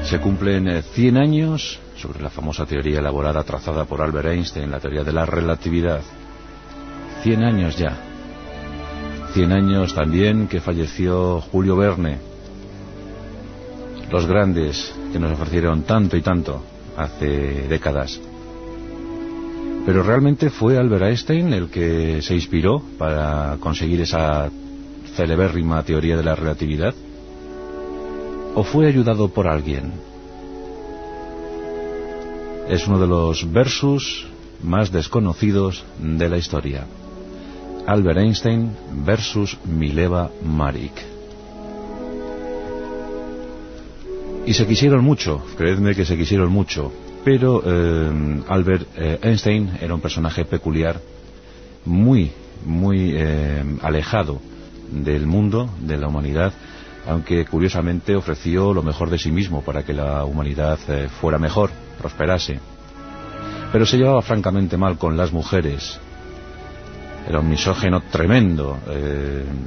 Se cumplen 100 años sobre la famosa teoría elaborada, trazada por Albert Einstein, la teoría de la relatividad. 100 años ya. 100 años también que falleció Julio Verne. Los grandes que nos ofrecieron tanto y tanto hace décadas. Pero realmente fue Albert Einstein el que se inspiró para conseguir esa celebérrima teoría de la relatividad. ¿O fue ayudado por alguien? Es uno de los versus más desconocidos de la historia. Albert Einstein versus Mileva Maric. Y se quisieron mucho, creedme que se quisieron mucho, pero Albert Einstein era un personaje peculiar, muy alejado del mundo, de la humanidad, aunque curiosamente ofreció lo mejor de sí mismo para que la humanidad fuera mejor, prosperase. Pero se llevaba francamente mal con las mujeres. Era un misógino tremendo,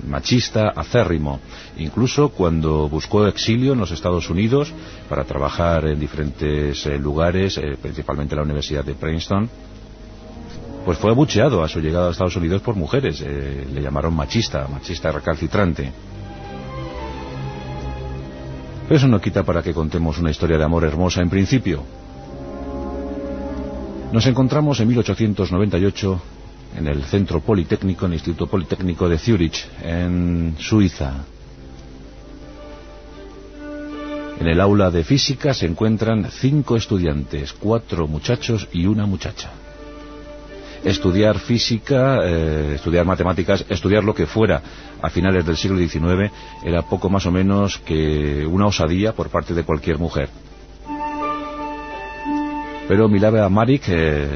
machista, acérrimo. Incluso cuando buscó exilio en los Estados Unidos para trabajar en diferentes lugares, principalmente la Universidad de Princeton, pues fue abucheado a su llegada a Estados Unidos por mujeres. Le llamaron machista recalcitrante. Pero eso no quita para que contemos una historia de amor hermosa en principio. Nos encontramos en 1898 en el Centro Politécnico, en el Instituto Politécnico de Zúrich, en Suiza. En el aula de física se encuentran 5 estudiantes, 4 muchachos y una muchacha. Estudiar física, estudiar matemáticas, estudiar lo que fuera a finales del siglo XIX era poco más o menos que una osadía por parte de cualquier mujer. Pero Mileva Maric,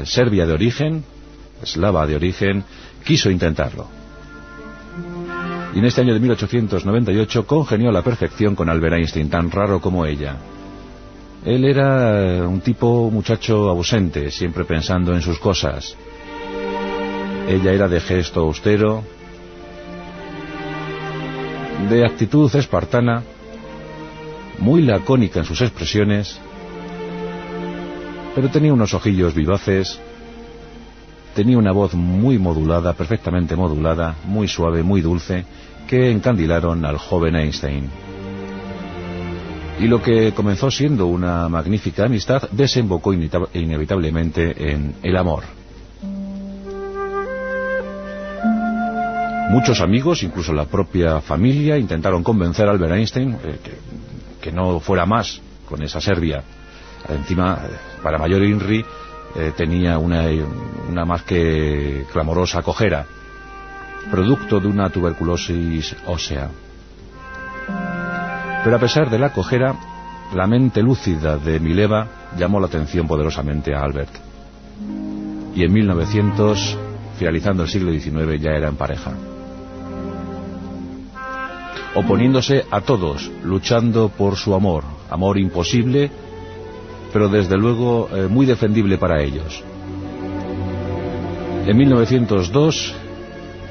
serbia de origen, eslava de origen, quiso intentarlo. Y en este año de 1898 congenió a la perfección con Albert Einstein, tan raro como ella. Él era un muchacho ausente, siempre pensando en sus cosas. Ella era de gesto austero, de actitud espartana, muy lacónica en sus expresiones, pero tenía unos ojillos vivaces, tenía una voz muy modulada, perfectamente modulada, muy suave, muy dulce, que encandilaron al joven Einstein. Y lo que comenzó siendo una magnífica amistad desembocó inevitablemente en el amor. Muchos amigos, incluso la propia familia, intentaron convencer a Albert Einstein que no fuera más con esa serbia. Encima, para mayor INRI, tenía una más que clamorosa cojera, producto de una tuberculosis ósea. Pero a pesar de la cojera, la mente lúcida de Mileva llamó la atención poderosamente a Albert. Y en 1900, finalizando el siglo XIX, ya eran pareja. Oponiéndose a todos, luchando por su amor imposible, pero desde luego muy defendible para ellos. En 1902,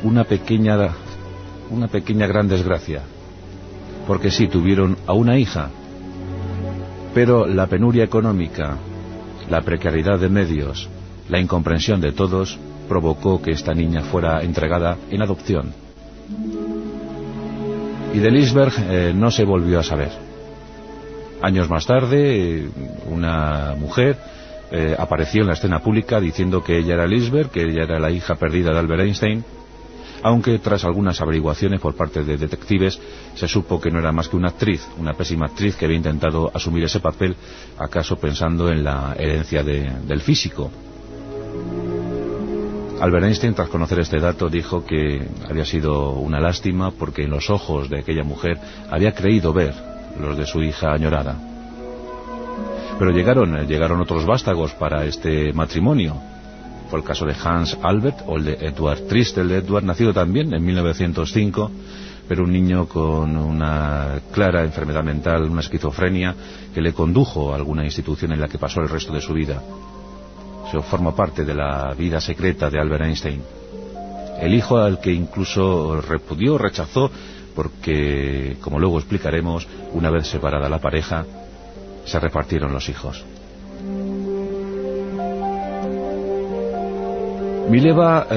una pequeña gran desgracia, porque sí, tuvieron a una hija, pero la penuria económica, la precariedad de medios, la incomprensión de todos, provocó que esta niña fuera entregada en adopción. Y de Liseberg no se volvió a saber. Años más tarde, una mujer apareció en la escena pública diciendo que ella era Liseberg, que ella era la hija perdida de Albert Einstein, aunque tras algunas averiguaciones por parte de detectives se supo que no era más que una actriz, una pésima actriz que había intentado asumir ese papel, acaso pensando en la herencia del físico. Albert Einstein, tras conocer este dato, dijo que había sido una lástima porque en los ojos de aquella mujer había creído ver los de su hija añorada. Pero llegaron otros vástagos para este matrimonio. Fue el caso de Hans Albert o el de Edward Tristel. Edward, nacido también en 1905, pero un niño con una clara enfermedad mental, una esquizofrenia, que le condujo a alguna institución en la que pasó el resto de su vida. Eso forma parte de la vida secreta de Albert Einstein. El hijo al que incluso repudió, rechazó, porque, como luego explicaremos, una vez separada la pareja, se repartieron los hijos. Mileva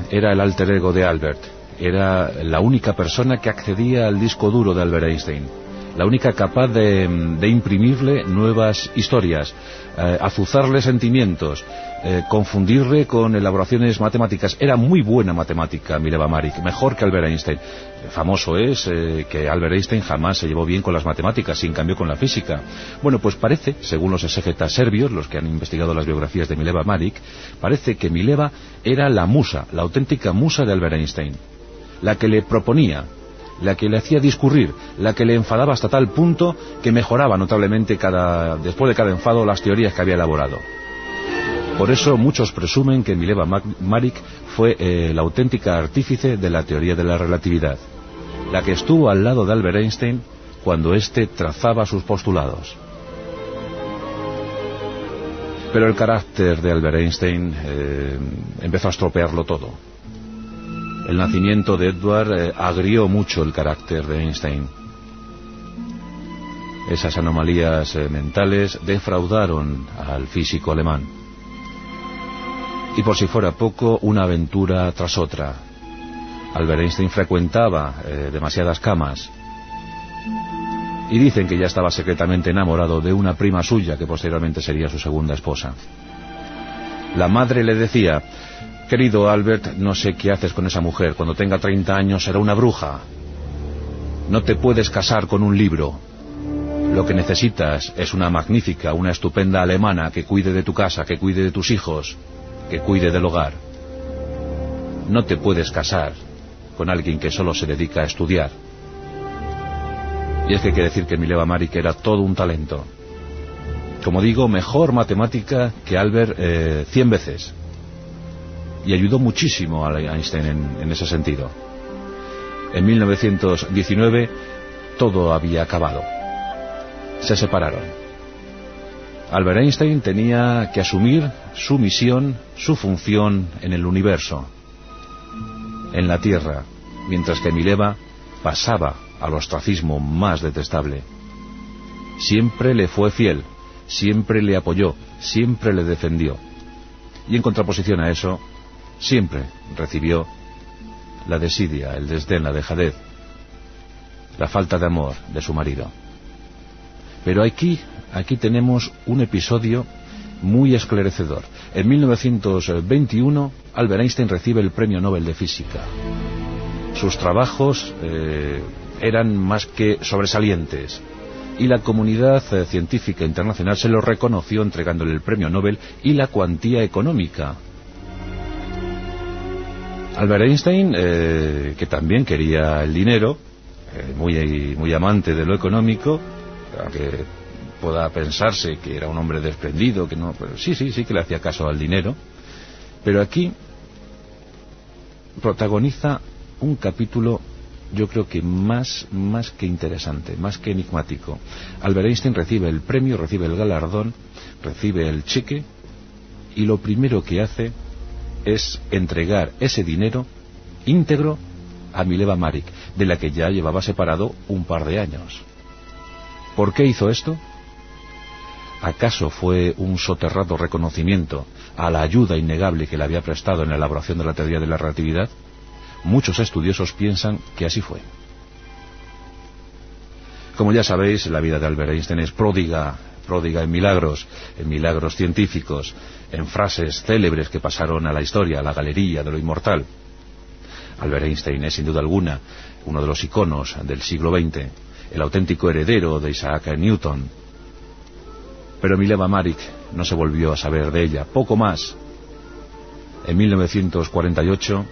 era el alter ego de Albert. Era la única persona que accedía al disco duro de Albert Einstein, la única capaz de imprimirle nuevas historias, azuzarle sentimientos, confundirle con elaboraciones matemáticas. Era muy buena matemática Mileva Maric, mejor que Albert Einstein. Famoso es que Albert Einstein jamás se llevó bien con las matemáticas, y en cambio con la física. Bueno, pues parece, según los exégetas serbios, los que han investigado las biografías de Mileva Maric, parece que Mileva era la musa, la auténtica musa de Albert Einstein, la que le proponía, la que le hacía discurrir, la que le enfadaba hasta tal punto que mejoraba notablemente después de cada enfado las teorías que había elaborado. Por eso muchos presumen que Mileva Maric fue la auténtica artífice de la teoría de la relatividad, la que estuvo al lado de Albert Einstein cuando éste trazaba sus postulados. Pero el carácter de Albert Einstein empezó a estropearlo todo. El nacimiento de Edward agrió mucho el carácter de Einstein. Esas anomalías mentales defraudaron al físico alemán. Y por si fuera poco, una aventura tras otra. Albert Einstein frecuentaba demasiadas camas. Y dicen que ya estaba secretamente enamorado de una prima suya que posteriormente sería su segunda esposa. La madre le decía: querido Albert, no sé qué haces con esa mujer. Cuando tenga 30 años será una bruja. No te puedes casar con un libro. Lo que necesitas es una magnífica, una estupenda alemana que cuide de tu casa, que cuide de tus hijos, que cuide del hogar. No te puedes casar con alguien que solo se dedica a estudiar. Y es que hay que decir que Mileva Maric era todo un talento. Como digo, mejor matemática que Albert 100 veces. Y ayudó muchísimo a Einstein en ese sentido. En 1919 todo había acabado. Se separaron. Albert Einstein tenía que asumir su misión, su función en el universo, en la Tierra, mientras que Mileva pasaba al ostracismo más detestable. Siempre le fue fiel, siempre le apoyó, siempre le defendió. Y en contraposición a eso, siempre recibió la desidia, el desdén, la dejadez, la falta de amor de su marido. Pero aquí tenemos un episodio muy esclarecedor. En 1921, Albert Einstein recibe el Premio Nobel de Física. Sus trabajos eran más que sobresalientes, y la comunidad científica internacional se lo reconoció entregándole el Premio Nobel y la cuantía económica. Albert Einstein, que también quería el dinero, muy amante de lo económico, aunque pueda pensarse que era un hombre desprendido, que no, pero sí que le hacía caso al dinero. Pero aquí protagoniza un capítulo, yo creo que más que interesante, más que enigmático. Albert Einstein recibe el premio, recibe el galardón, recibe el cheque, y lo primero que hace es entregar ese dinero íntegro a Mileva Maric, de la que ya llevaba separado un par de años. ¿Por qué hizo esto? ¿Acaso fue un soterrado reconocimiento a la ayuda innegable que le había prestado en la elaboración de la teoría de la relatividad? Muchos estudiosos piensan que así fue. Como ya sabéis, la vida de Albert Einstein es pródiga en milagros científicos, en frases célebres que pasaron a la historia, a la galería de lo inmortal. Albert Einstein es sin duda alguna uno de los iconos del siglo XX, el auténtico heredero de Isaac Newton. Pero Mileva Maric no se volvió a saber de ella, poco más. En 1948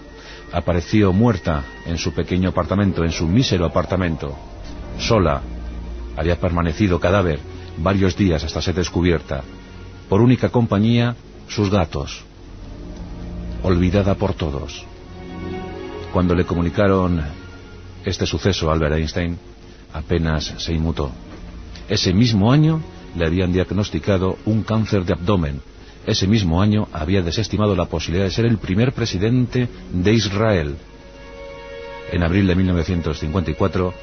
apareció muerta en su pequeño apartamento, en su mísero apartamento, sola. Había permanecido cadáver varios días hasta ser descubierta. Por única compañía, sus gatos. Olvidada por todos. Cuando le comunicaron este suceso a Albert Einstein, apenas se inmutó. Ese mismo año le habían diagnosticado un cáncer de abdomen. Ese mismo año había desestimado la posibilidad de ser el primer presidente de Israel. En abril de 1954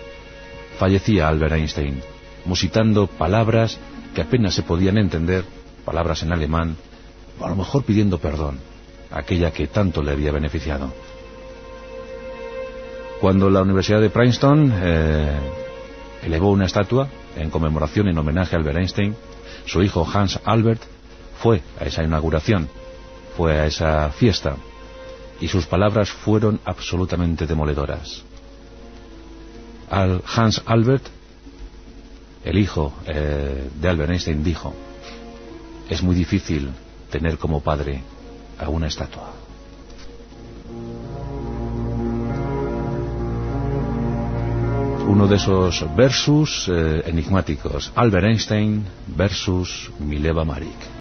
fallecía Albert Einstein, musitando palabras que apenas se podían entender, palabras en alemán, o a lo mejor pidiendo perdón a aquella que tanto le había beneficiado. Cuando la Universidad de Princeton elevó una estatua en conmemoración, en homenaje a Albert Einstein, su hijo Hans Albert fue a esa inauguración, fue a esa fiesta, y sus palabras fueron absolutamente demoledoras. Hans Albert, el hijo de Albert Einstein, dijo: es muy difícil tener como padre a una estatua. Uno de esos versus enigmáticos, Albert Einstein versus Mileva Maric.